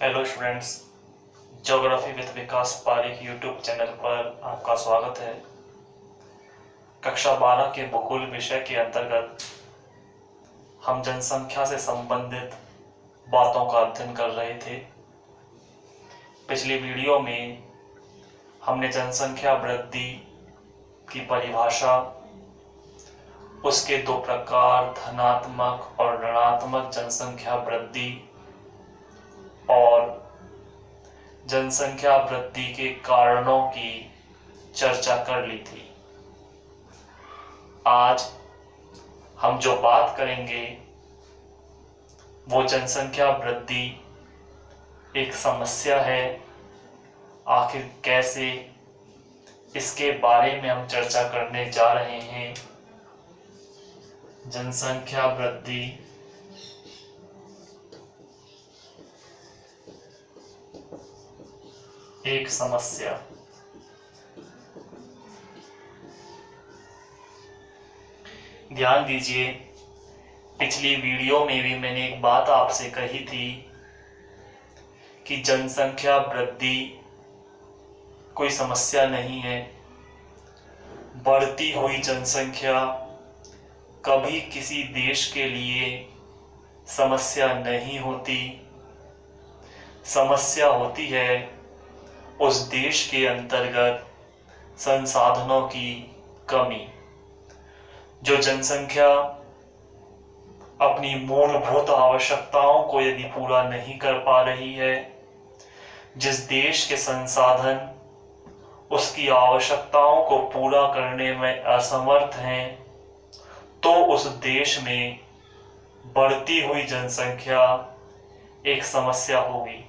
Hello students, geography with Vikas Pareek YouTube channel पर आपका स्वागत है। कक्षा 12 के भूगोल विषय के अंतर्गत हम जनसंख्या से संबंधित बातों का अध्ययन कर रहे थे। पिछली वीडियो में हमने जनसंख्या वृद्धि की परिभाषा, उसके दो प्रकार धनात्मक और ऋणात्मक जनसंख्या वृद्धि और जनसंख्या वृद्धि के कारणों की चर्चा कर ली थी। आज हम जो बात करेंगे वो जनसंख्या वृद्धि एक समस्या है, आखिर कैसे, इसके बारे में हम चर्चा करने जा रहे हैं। जनसंख्या वृद्धि एक समस्या। ध्यान दीजिए, पिछली वीडियो में भी मैंने एक बात आपसे कही थी कि जनसंख्या वृद्धि कोई समस्या नहीं है। बढ़ती हुई जनसंख्या कभी किसी देश के लिए समस्या नहीं होती। समस्या होती है उस देश के अंतर्गत संसाधनों की कमी। जो जनसंख्या अपनी मूलभूत आवश्यकताओं को यदि पूरा नहीं कर पा रही है, जिस देश के संसाधन उसकी आवश्यकताओं को पूरा करने में असमर्थ हैं, तो उस देश में बढ़ती हुई जनसंख्या एक समस्या होगी।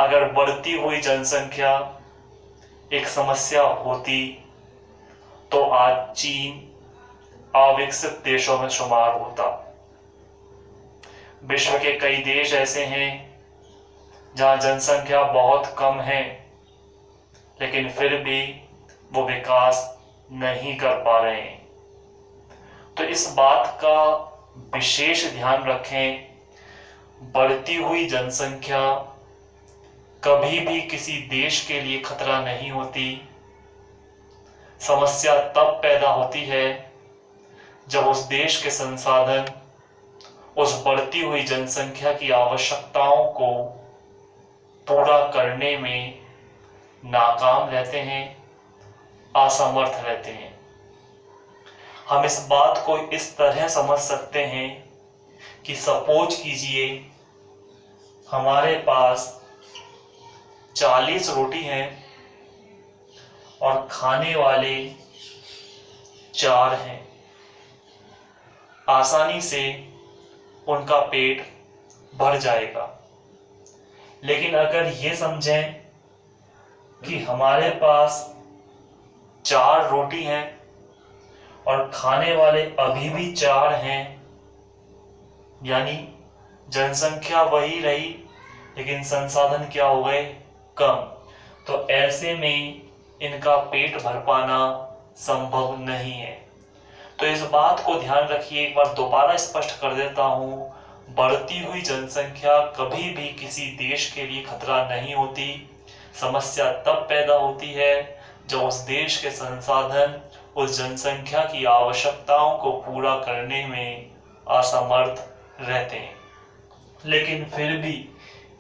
अगर बढ़ती हुई जनसंख्या एक समस्या होती तो आज चीन अविकसित देशों में शुमार होता। विश्व के कई देश ऐसे हैं जहां जनसंख्या बहुत कम है, लेकिन फिर भी वो विकास नहीं कर पा रहे हैं। तो इस बात का विशेष ध्यान रखें, बढ़ती हुई जनसंख्या कभी भी किसी देश के लिए खतरा नहीं होती। समस्या तब पैदा होती है जब उस देश के संसाधन उस बढ़ती हुई जनसंख्या की आवश्यकताओं को पूरा करने में नाकाम रहते हैं, असमर्थ रहते हैं। हम इस बात को इस तरह समझ सकते हैं कि सपोज कीजिए हमारे पास 40 रोटी हैं और खाने वाले 4 हैं। आसानी से उनका पेट भर जाएगा। लेकिन अगर ये समझें कि हमारे पास 4 रोटी हैं और खाने वाले अभी भी 4 हैं, यानी जनसंख्या वही रही लेकिन संसाधन क्या हो गए, कम, तो ऐसे में इनका पेट भर पाना संभव नहीं है। तो इस बात को ध्यान रखिए, एक बार दोबारा स्पष्ट कर देता हूं, बढ़ती हुई जनसंख्या कभी भी किसी देश के लिए खतरा नहीं होती। समस्या तब पैदा होती है जब उस देश के संसाधन उस जनसंख्या की आवश्यकताओं को पूरा करने में असमर्थ रहते हैं। लेकिन फिर भी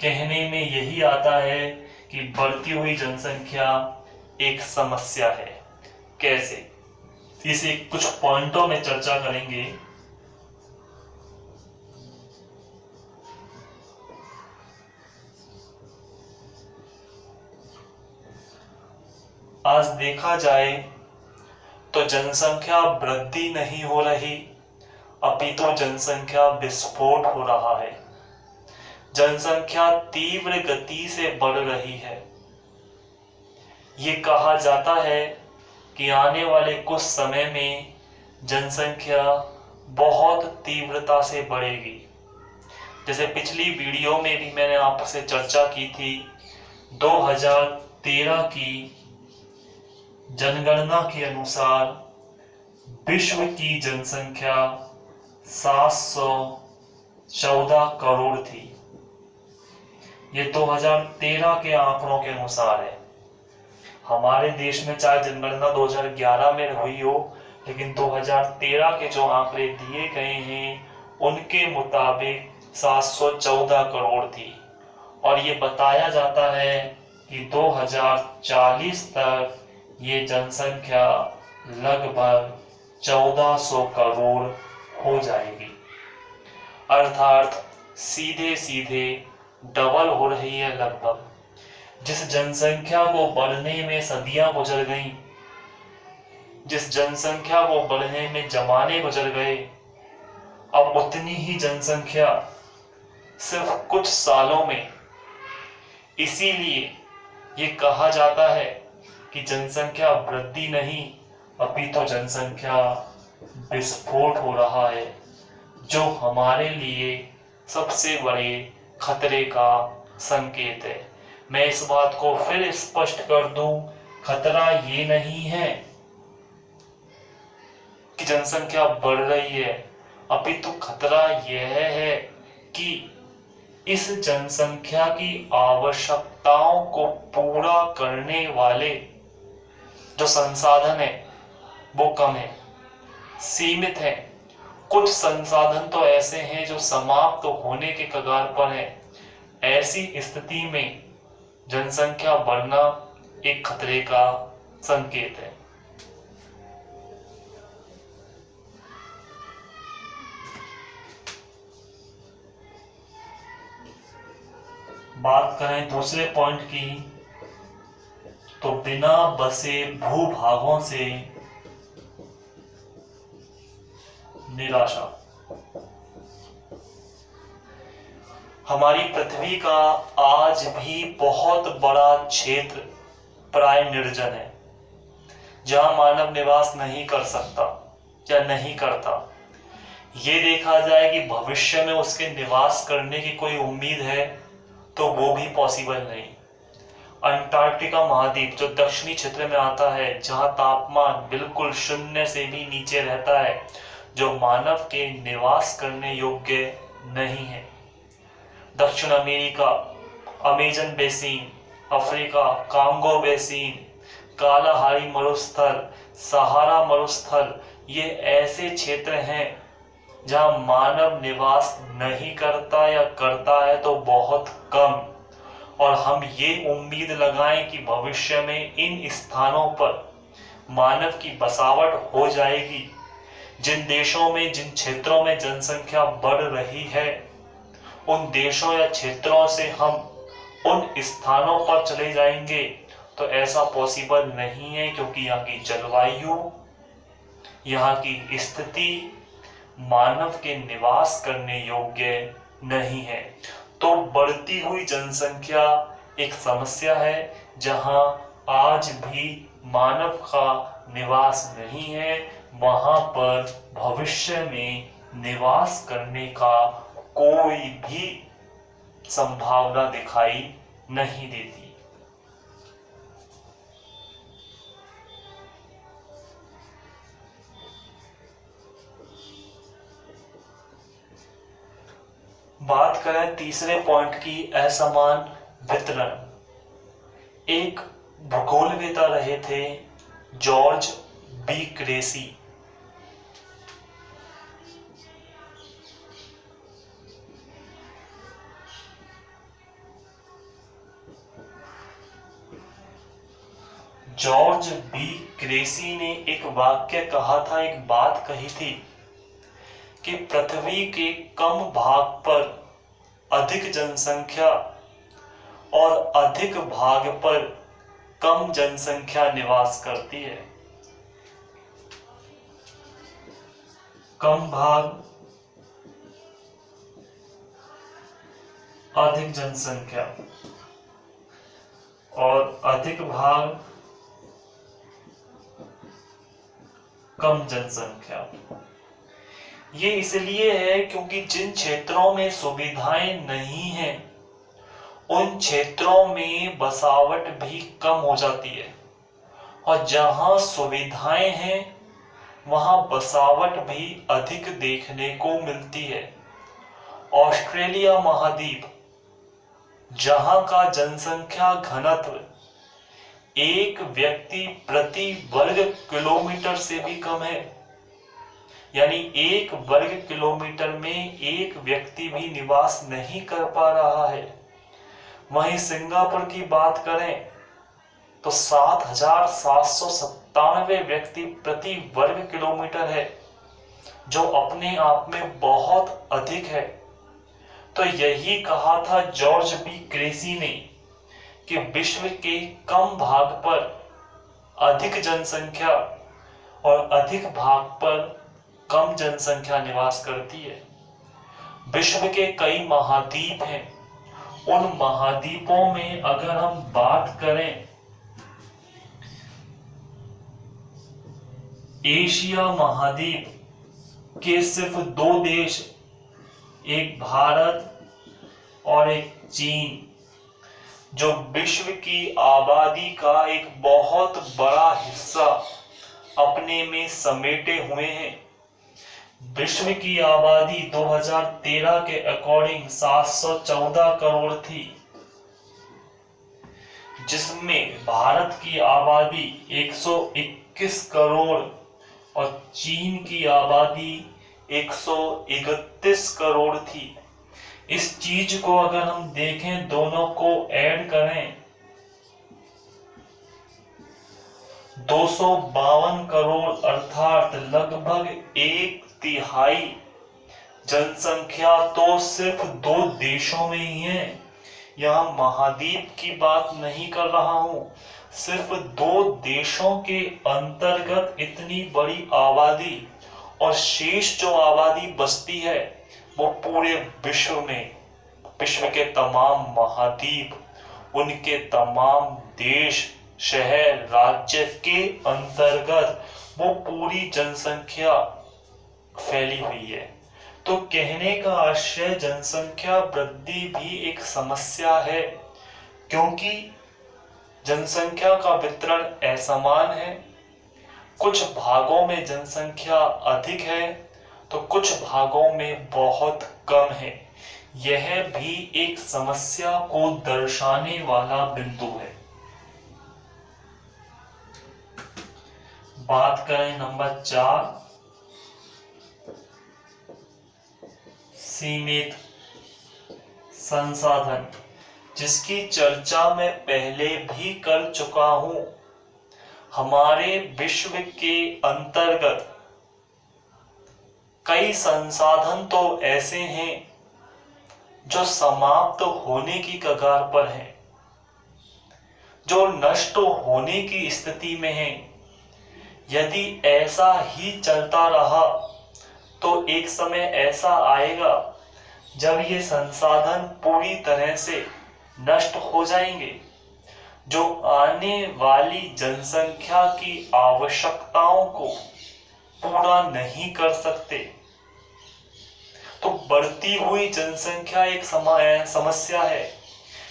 कहने में यही आता है कि बढ़ती हुई जनसंख्या एक समस्या है। कैसे, इसे कुछ पॉइंटों में चर्चा करेंगे। आज देखा जाए तो जनसंख्या वृद्धि नहीं हो रही, अपितु जनसंख्या विस्फोट हो रहा है। जनसंख्या तीव्र गति से बढ़ रही है। ये कहा जाता है कि आने वाले कुछ समय में जनसंख्या बहुत तीव्रता से बढ़ेगी। जैसे पिछली वीडियो में भी मैंने आपसे चर्चा की थी, 2013 की जनगणना के अनुसार विश्व की जनसंख्या 714 करोड़ थी। ये 2013 के आंकड़ों के अनुसार है। हमारे देश में चाहे जनगणना 2011 में हुई हो, लेकिन 2013 के जो आंकड़े दिए गए हैं उनके मुताबिक 714 करोड़ थी। और ये बताया जाता है कि 2040 तक ये जनसंख्या लगभग 1400 करोड़ हो जाएगी। अर्थात सीधे सीधे डबल हो रही है लगभग। जिस जनसंख्या को बढ़ने में सदियां गुजर गईं, जिस जनसंख्या को बढ़ने में जमाने गुजर गए, अब उतनी ही जनसंख्या सिर्फ कुछ सालों में। इसीलिए ये कहा जाता है कि जनसंख्या वृद्धि नहीं, अपितु जनसंख्या विस्फोट हो रहा है, जो हमारे लिए सबसे बड़े खतरे का संकेत है। मैं इस बात को फिर स्पष्ट कर दूं, खतरा ये नहीं है कि जनसंख्या बढ़ रही है, अपितु खतरा यह है कि इस जनसंख्या की आवश्यकताओं को पूरा करने वाले जो संसाधन है वो कम है, सीमित है। कुछ संसाधन तो ऐसे हैं जो समाप्त होने के कगार पर है। ऐसी स्थिति में जनसंख्या बढ़ना एक खतरे का संकेत है। बात करें दूसरे पॉइंट की, तो बिना बसे भूभागों से निराशा। हमारी पृथ्वी का आज भी बहुत बड़ा क्षेत्र प्राय निर्जन है, जहां मानव निवास नहीं कर सकता या नहीं करता। ये देखा जाए कि भविष्य में उसके निवास करने की कोई उम्मीद है तो वो भी पॉसिबल नहीं। अंटार्कटिका महाद्वीप जो दक्षिणी क्षेत्र में आता है, जहां तापमान बिल्कुल शून्य से भी नीचे रहता है, जो मानव के निवास करने योग्य नहीं है। दक्षिण America, Amazon basin, Africa, Congo basin, Kalahari मरुस्थल, सहारा मरुस्थल, ये ऐसे क्षेत्र हैं जहां मानव निवास नहीं करता या करता है तो बहुत कम। और हम ये उम्मीद लगाएं कि भविष्य में इन स्थानों पर मानव की बसावट हो जाएगी। जिन देशों में, जिन क्षेत्रों में जनसंख्या बढ़ रही है, उन देशों या क्षेत्रों से हम उन स्थानों पर चले जाएंगे तो ऐसा पॉसिबल नहीं है, क्योंकि यहाँ की जलवायु, यहाँ की स्थिति मानव के निवास करने योग्य नहीं है। तो बढ़ती हुई जनसंख्या एक समस्या है, जहां आज भी मानव का निवास नहीं है, वहां पर भविष्य में निवास करने का कोई भी संभावना दिखाई नहीं देती। बात करें तीसरे पॉइंट की, असमान वितरण। एक भूगोलवेता रहे थे George B Cressey. George B Cressey ने एक वाक्य कहा था, एक बात कही थी कि पृथ्वी के कम भाग पर अधिक जनसंख्या और अधिक भाग पर कम जनसंख्या निवास करती है। कम भाग, अधिक जनसंख्या, और अधिक भाग, कम जनसंख्या। ये इसलिए है क्योंकि जिन क्षेत्रों में सुविधाएं नहीं हैं, उन क्षेत्रों में बसावट भी कम हो जाती है, और जहां सुविधाएं हैं वहां बसावट भी अधिक देखने को मिलती है। ऑस्ट्रेलिया महाद्वीप जहां का जनसंख्या घनत्व एक व्यक्ति प्रति वर्ग किलोमीटर से भी कम है, यानी एक वर्ग किलोमीटर में एक व्यक्ति भी निवास नहीं कर पा रहा है। वहीं सिंगापुर की बात करें तो 7,797 व्यक्ति प्रति वर्ग किलोमीटर है, जो अपने आप में बहुत अधिक है। तो यही कहा था जॉर्ज बी क्रेसी ने कि विश्व के कम भाग पर अधिक जनसंख्या और अधिक भाग पर कम जनसंख्या निवास करती है। विश्व के कई महाद्वीप हैं। उन महाद्वीपों में अगर हम बात करें, एशिया महाद्वीप के सिर्फ 2 देश, एक भारत और एक चीन, जो विश्व की आबादी का एक बहुत बड़ा हिस्सा अपने में समेटे हुए हैं। विश्व की आबादी 2013 के अकॉर्डिंग 714 करोड़ थी, जिसमें भारत की आबादी 121 करोड़ और चीन की आबादी 131 करोड़ थी। इस चीज को अगर हम देखें, दोनों को ऐड करें, 252 करोड़ अर्थात लगभग 1/3 जनसंख्या तो सिर्फ 2 देशों में ही है। यहां महाद्वीप की बात नहीं कर रहा हूं, सिर्फ 2 देशों के अंतर्गत इतनी बड़ी आबादी, और शेष जो आबादी बसती है वो पूरे विश्व में, विश्व के तमाम महाद्वीप, उनके तमाम देश, शहर, राज्य के अंतर्गत वो पूरी जनसंख्या फैली हुई है। तो कहने का आशय, जनसंख्या वृद्धि भी एक समस्या है, क्योंकि जनसंख्या का वितरण असमान है। कुछ भागों में जनसंख्या अधिक है तो कुछ भागों में बहुत कम है। यह भी एक समस्या को दर्शाने वाला बिंदु है। बात करें नंबर 4, सीमित संसाधन, जिसकी चर्चा मैं पहले भी कर चुका हूं। हमारे विश्व के अंतर्गत कई संसाधन तो ऐसे हैं जो समाप्त होने की कगार पर हैं, जो नष्ट होने की स्थिति में हैं। यदि ऐसा ही चलता रहा तो एक समय ऐसा आएगा जब ये संसाधन पूरी तरह से नष्ट हो जाएंगे, जो आने वाली जनसंख्या की आवश्यकताओं को पूरा नहीं कर सकते। तो बढ़ती हुई जनसंख्या एक समस्या है।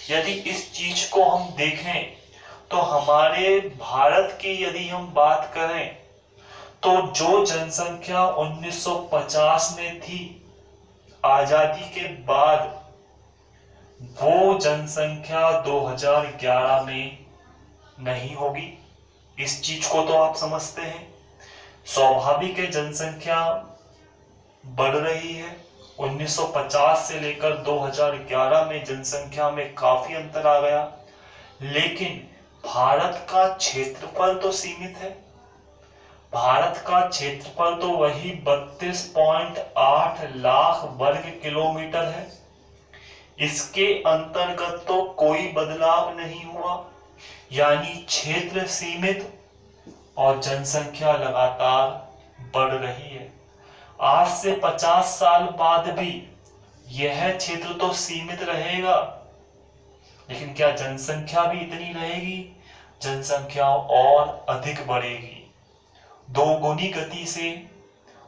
यदि इस चीज को हम देखें तो हमारे भारत की यदि हम बात करें तो जो जनसंख्या 1950 में थी, आजादी के बाद, वो जनसंख्या 2011 में नहीं होगी। इस चीज को तो आप समझते हैं। स्वाभाविक है, जनसंख्या बढ़ रही है। 1950 से लेकर 2011 में जनसंख्या में काफी अंतर आ गया, लेकिन भारत का क्षेत्रफल तो सीमित है। भारत का क्षेत्रफल तो वही 32.8 लाख वर्ग किलोमीटर है। इसके अंतर्गत तो कोई बदलाव नहीं हुआ, यानी क्षेत्र सीमित और जनसंख्या लगातार बढ़ रही है। आज से 50 साल बाद भी यह क्षेत्र तो सीमित रहेगा, लेकिन क्या जनसंख्या भी इतनी रहेगी? जनसंख्या और अधिक बढ़ेगी, 2 गुनी गति से,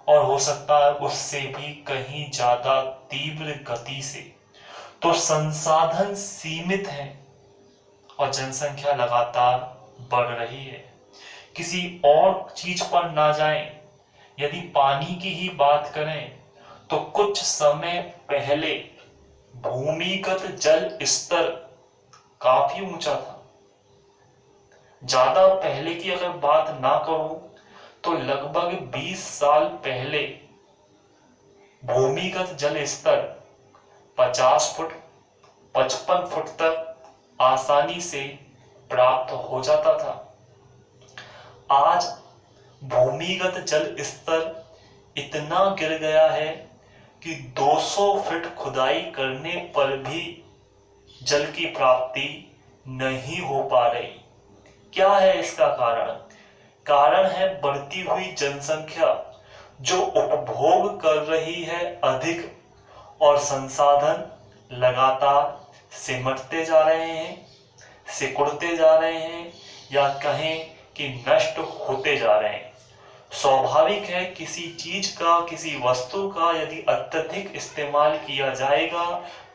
और हो सकता है उससे भी कहीं ज्यादा तीव्र गति से। तो संसाधन सीमित हैं और जनसंख्या लगातार बढ़ रही है। किसी और चीज पर ना जाएं, यदि पानी की ही बात करें तो कुछ समय पहले भूमिगत जल स्तर काफी ऊंचा था। ज्यादा पहले की अगर बात ना करूं तो लगभग 20 साल पहले भूमिगत जल स्तर 50 फुट 55 फुट तक आसानी से प्राप्त हो जाता था। आज भूमिगत जल स्तर इतना गिर गया है कि 200 फीट खुदाई करने पर भी जल की प्राप्ति नहीं हो पा रही। क्या है इसका कारण? कारण है बढ़ती हुई जनसंख्या जो उपभोग कर रही है अधिक, और संसाधन लगातार सिमटते जा रहे हैं, सिकुड़ते जा रहे हैं, या कहें कि नष्ट होते जा रहे हैं। स्वाभाविक है किसी चीज का, किसी वस्तु का यदि अत्यधिक इस्तेमाल किया जाएगा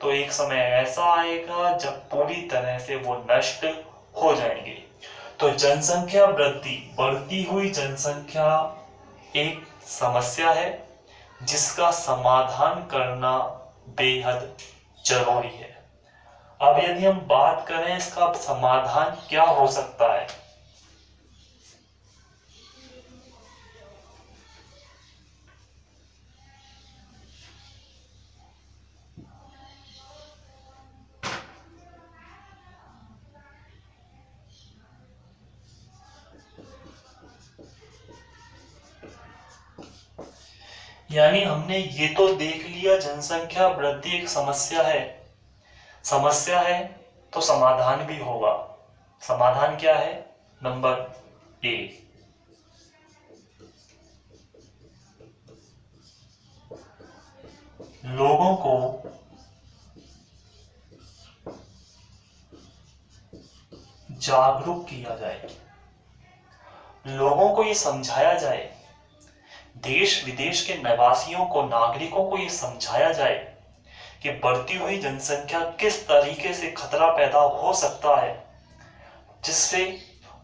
तो एक समय ऐसा आएगा जब पूरी तरह से वो नष्ट हो जाएंगे। तो जनसंख्या वृद्धि, बढ़ती हुई जनसंख्या एक समस्या है जिसका समाधान करना बेहद जरूरी है। अब यदि हम बात करें इसका समाधान क्या हो सकता है, यानी हमने ये तो देख लिया जनसंख्या वृद्धि एक समस्या है तो समाधान भी होगा। समाधान क्या है? नंबर ए, लोगों को जागरूक किया जाए, लोगों को ये समझाया जाए, देश विदेश के निवासियों को, नागरिकों को ये समझाया जाए कि बढ़ती हुई जनसंख्या किस तरीके से खतरा पैदा हो सकता है, जिससे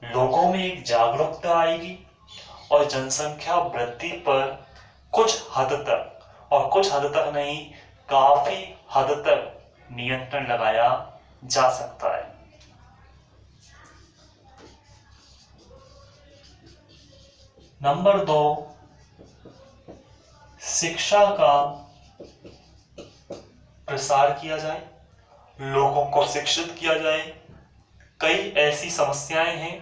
लोगों में एक जागरूकता आएगी और जनसंख्या वृद्धि पर कुछ हद तक, और कुछ हद तक नहीं, काफी हद तक नियंत्रण लगाया जा सकता है। नंबर 2, शिक्षा का प्रसार किया जाए, लोगों को शिक्षित किया जाए। कई ऐसी समस्याएं हैं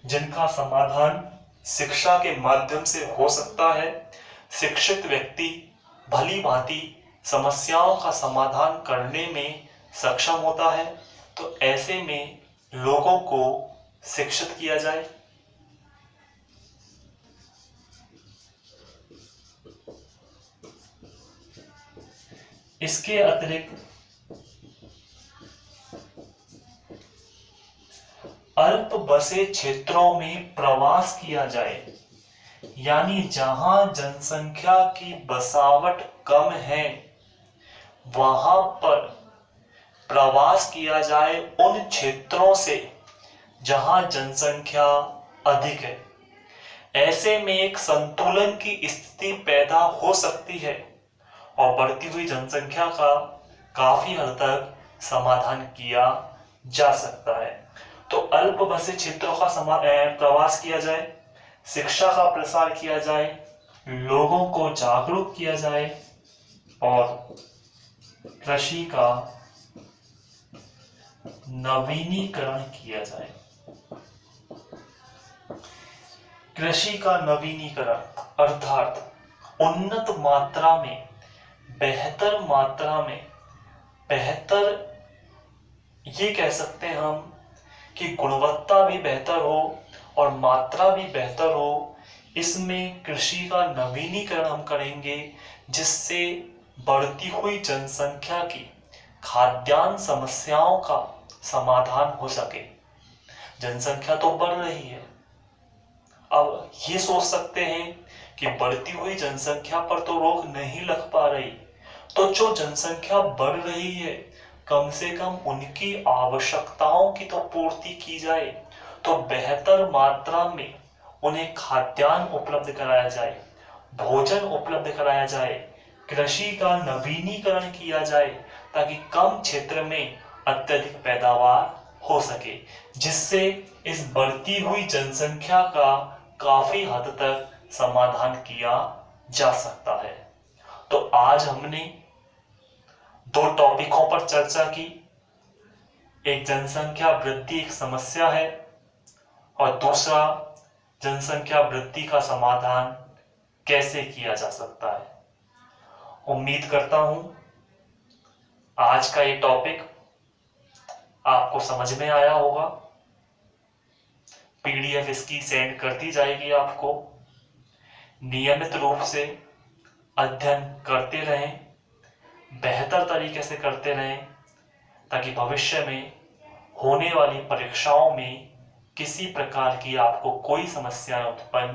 जिनका समाधान शिक्षा के माध्यम से हो सकता है। शिक्षित व्यक्ति भली भांति समस्याओं का समाधान करने में सक्षम होता है, तो ऐसे में लोगों को शिक्षित किया जाए। इसके अतिरिक्त अल्प बसे क्षेत्रों में प्रवास किया जाए, यानी जहां जनसंख्या की बसावट कम है वहां पर प्रवास किया जाए उन क्षेत्रों से जहां जनसंख्या अधिक है। ऐसे में एक संतुलन की स्थिति पैदा हो सकती है और बढ़ती हुई जनसंख्या का काफी हद तक समाधान किया जा सकता है। तो अल्प बसे क्षेत्रों का प्रवास किया जाए, शिक्षा का प्रसार किया जाए, लोगों को जागरूक किया जाए और कृषि का नवीनीकरण किया जाए। कृषि का नवीनीकरण अर्थात उन्नत मात्रा में, बेहतर मात्रा में, बेहतर, ये कह सकते हैं हम कि गुणवत्ता भी बेहतर हो और मात्रा भी बेहतर हो। इसमें कृषि का नवीनीकरण हम करेंगे जिससे बढ़ती हुई जनसंख्या की खाद्यान्न समस्याओं का समाधान हो सके। जनसंख्या तो बढ़ रही है, अब ये सोच सकते हैं कि बढ़ती हुई जनसंख्या पर तो रोक नहीं लग पा रही, तो जो जनसंख्या बढ़ रही है कम से कम उनकी आवश्यकताओं की तो पूर्ति की जाए, तो बेहतर मात्रा में उन्हें खाद्यान्न उपलब्ध कराया जाए, भोजन उपलब्ध कराया जाए, कृषि का नवीनीकरण किया जाए ताकि कम क्षेत्र में अत्यधिक पैदावार हो सके, जिससे इस बढ़ती हुई जनसंख्या का काफी हद तक समाधान किया जा सकता है। तो आज हमने दो टॉपिकों पर चर्चा की। एक, जनसंख्या वृद्धि एक समस्या है, और दूसरा, जनसंख्या वृद्धि का समाधान कैसे किया जा सकता है। उम्मीद करता हूं आज का ये टॉपिक आपको समझ में आया होगा। पीडीएफ इसकी सेंड कर दी जाएगी आपको। नियमित रूप से अध्ययन करते रहें, बेहतर तरीके से करते रहें, ताकि भविष्य में होने वाली परीक्षाओं में किसी प्रकार की आपको कोई समस्या उत्पन्न